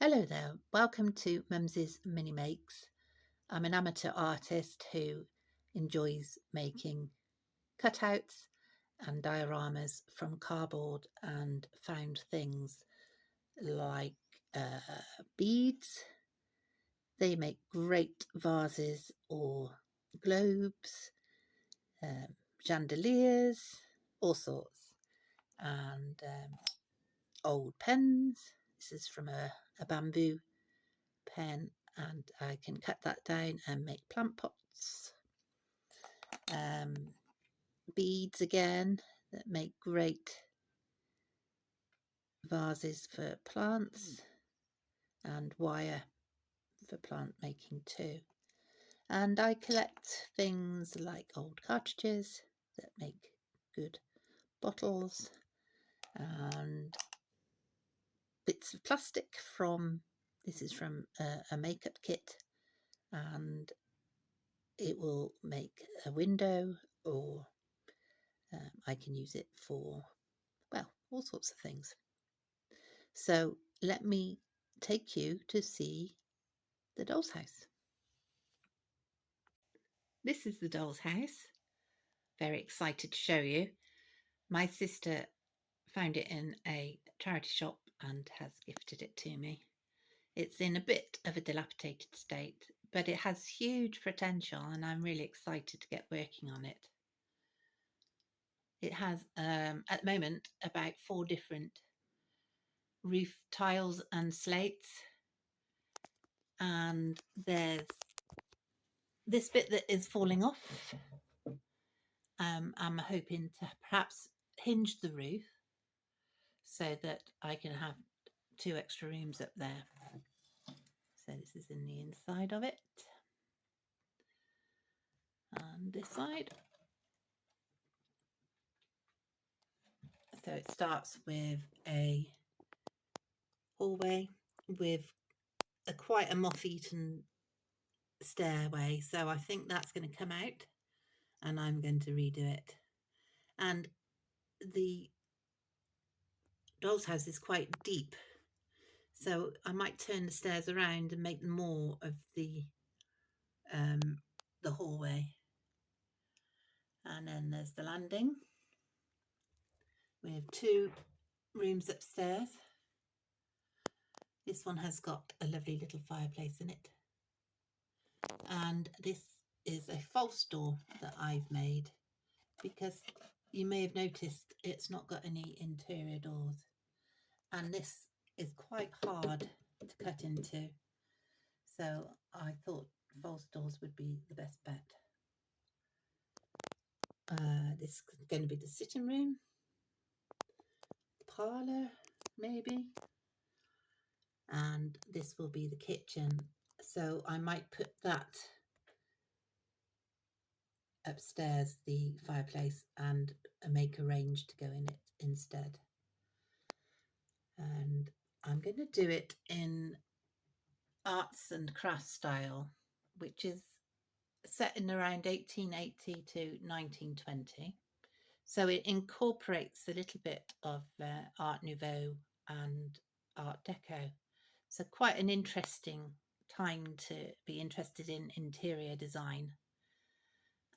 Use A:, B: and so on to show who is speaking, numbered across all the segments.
A: Hello there, welcome to Mumsy's Mini Makes. I'm an amateur artist who enjoys making cutouts and dioramas from cardboard and found things like beads. They make great vases or globes, chandeliers, all sorts, and old pens. This is from a bamboo pen, and I can cut that down and make plant pots. Beads again that make great vases for plants, and wire for plant making too. And I collect things like old cartridges that make good bottles, and bits of plastic this is from a makeup kit, and it will make a window, or I can use it for, well, all sorts of things. So let me take you to see the doll's house. This is the doll's house. Very excited to show you. My sister found it in a charity shop and has gifted it to me. It's in a bit of a dilapidated state, but it has huge potential and I'm really excited to get working on it. It has, at the moment, about 4 different roof tiles and slates, and there's this bit that is falling off. I'm hoping to perhaps hinge the roof so that I can have 2 extra rooms up there. So this is in the inside of it, and this side. So it starts with a hallway with quite a moth-eaten stairway, so I think that's going to come out and I'm going to redo it. And the doll's house is quite deep, so I might turn the stairs around and make them more of the hallway. And then there's the landing with 2 rooms upstairs. This one has got a lovely little fireplace in it, and this is a false door that I've made because you may have noticed it's not got any interior doors, and this is quite hard to cut into, so I thought false doors would be the best bet. This is going to be the sitting room, parlour maybe, and this will be the kitchen, so I might put that upstairs, the fireplace, and make a range to go in it instead. And I'm going to do it in arts and crafts style, which is set in around 1880 to 1920. So it incorporates a little bit of Art Nouveau and Art Deco. So quite an interesting time to be interested in interior design.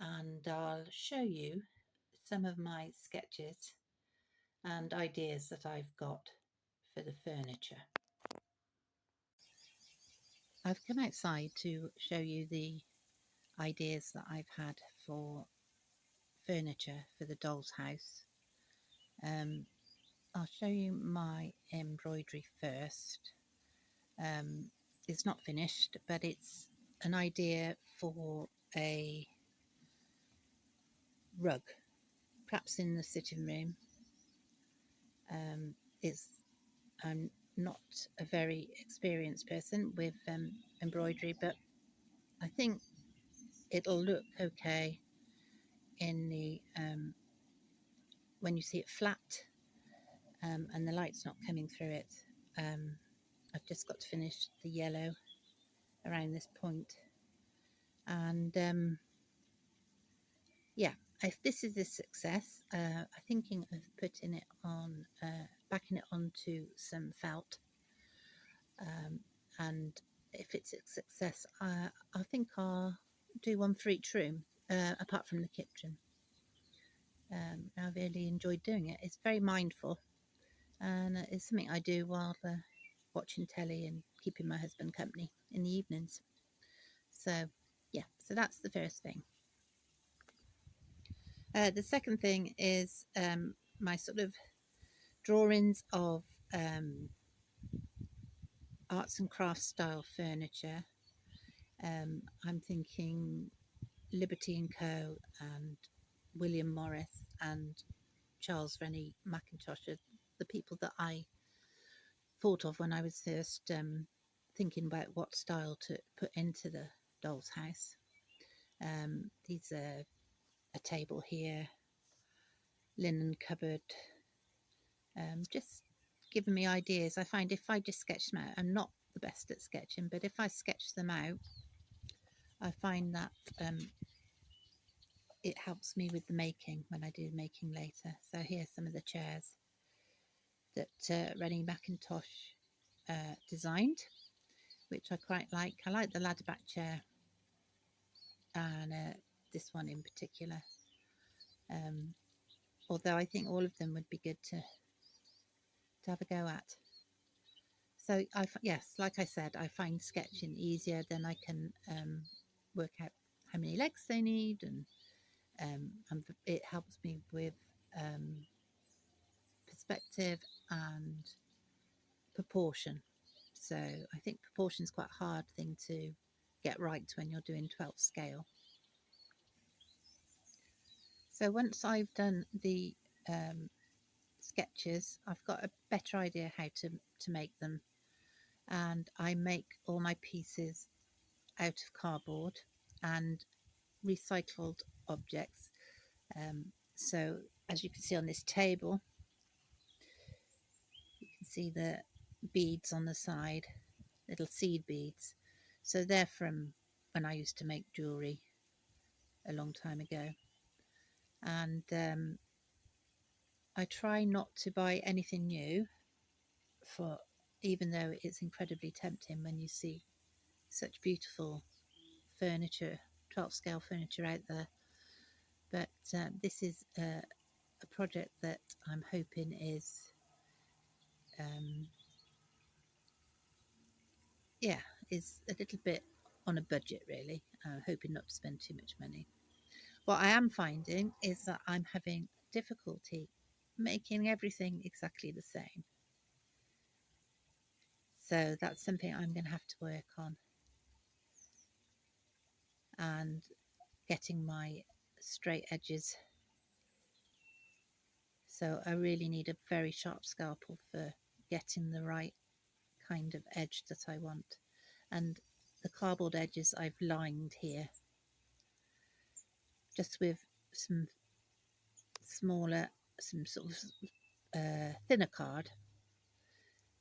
A: And I'll show you some of my sketches and ideas that I've got for the furniture. I've come outside to show you the ideas that I've had for furniture for the doll's house. I'll show you my embroidery first. It's not finished, but it's an idea for a rug, perhaps in the sitting room. I'm not a very experienced person with embroidery, but I think it'll look okay in the when you see it flat and the light's not coming through it. I've just got to finish the yellow around this point, and yeah, if this is a success, I'm thinking of putting it on, backing it onto some felt, and if it's a success, I think I'll do one for each room, apart from the kitchen. I really enjoyed doing it. It's very mindful, and it's something I do while watching telly and keeping my husband company in the evenings. So, yeah, so that's the first thing. The second thing is my sort of drawings of arts and crafts style furniture. I'm thinking Liberty and Co. and William Morris and Charles Rennie Mackintosh are the people that I thought of when I was first thinking about what style to put into the doll's house. These are a table here, linen cupboard, just giving me ideas. I find if I just sketch them out, I'm not the best at sketching, but if I sketch them out, I find that it helps me with the making when I do the making later. So here's some of the chairs that Rennie Mackintosh designed, which I quite like. I like the ladder back chair and this one in particular. Although I think all of them would be good to have a go at. So yes, like I said, I find sketching easier. Then I can work out how many legs they need, and it helps me with perspective and proportion. So I think proportion is quite a hard thing to get right when you're doing 12 scale. So once I've done the sketches, I've got a better idea how to make them, and I make all my pieces out of cardboard and recycled objects. So as you can see on this table, you can see the beads on the side, little seed beads. So they're from when I used to make jewellery a long time ago. And I try not to buy anything new, for even though it's incredibly tempting when you see such beautiful furniture, 12 scale furniture out there. But this is a project that I'm hoping is is a little bit on a budget, really. Hoping not to spend too much money. What I am finding is that I'm having difficulty making everything exactly the same. So that's something I'm going to have to work on, and getting my straight edges. So I really need a very sharp scalpel for getting the right kind of edge that I want. And the cardboard edges I've lined here just with some smaller, some sort of thinner card,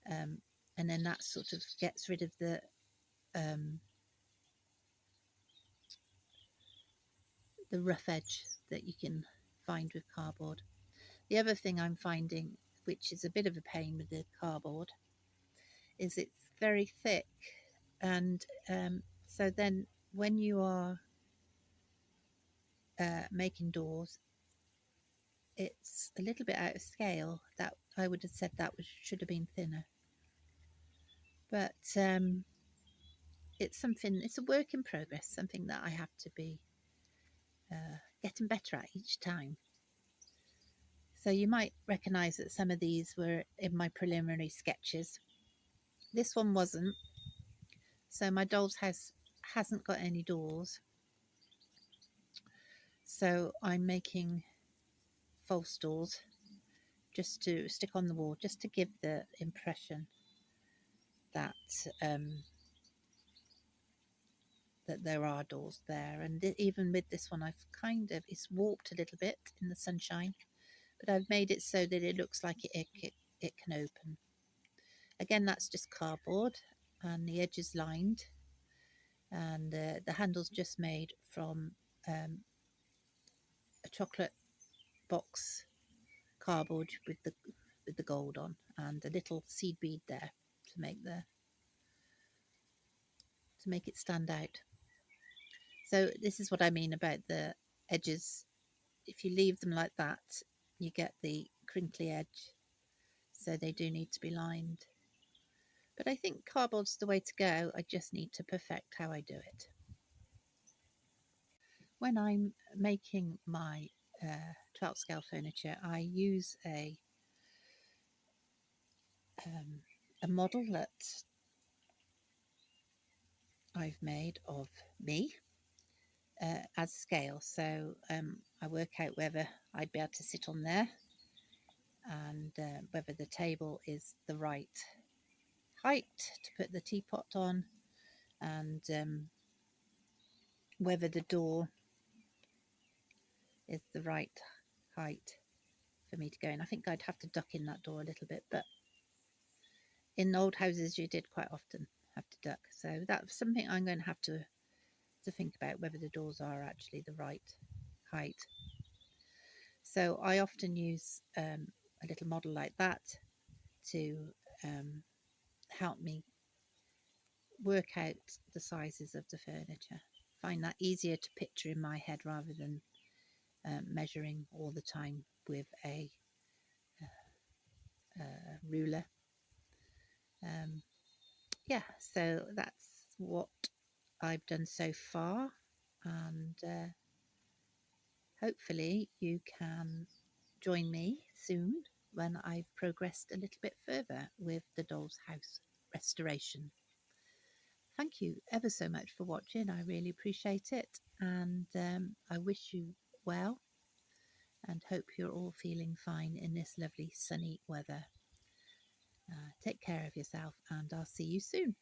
A: and then that sort of gets rid of the rough edge that you can find with cardboard. The other thing I'm finding, which is a bit of a pain with the cardboard, is it's very thick, and so then when you are making doors, it's a little bit out of scale. That I would have said that should have been thinner, but it's something. It's a work in progress. Something that I have to be getting better at each time. So you might recognise that some of these were in my preliminary sketches. This one wasn't. So my doll's house hasn't got any doors. So I'm making false doors just to stick on the wall, just to give the impression that that there are doors there. And even with this one, I've it's warped a little bit in the sunshine, but I've made it so that it looks like it can open. Again, that's just cardboard, and the edge is lined, and the handle's just made from a chocolate box cardboard with the gold on, and a little seed bead there to make to make it stand out. So this is what I mean about the edges. If you leave them like that, you get the crinkly edge. So they do need to be lined. But I think cardboard's the way to go. I just need to perfect how I do it. When I'm making my 12 scale furniture, I use a model that I've made of me as scale. So I work out whether I'd be able to sit on there and whether the table is the right height to put the teapot on, and whether the door is the right height for me to go in. I think I'd have to duck in that door a little bit, but in old houses you did quite often have to duck. So that's something I'm going to have to think about, whether the doors are actually the right height. So I often use a little model like that to help me work out the sizes of the furniture. Find that easier to picture in my head rather than measuring all the time with a ruler. Yeah, so that's what I've done so far, and hopefully you can join me soon when I've progressed a little bit further with the doll's house restoration. Thank you ever so much for watching. I really appreciate it, and I wish you well and hope you're all feeling fine in this lovely sunny weather. Take care of yourself, and I'll see you soon.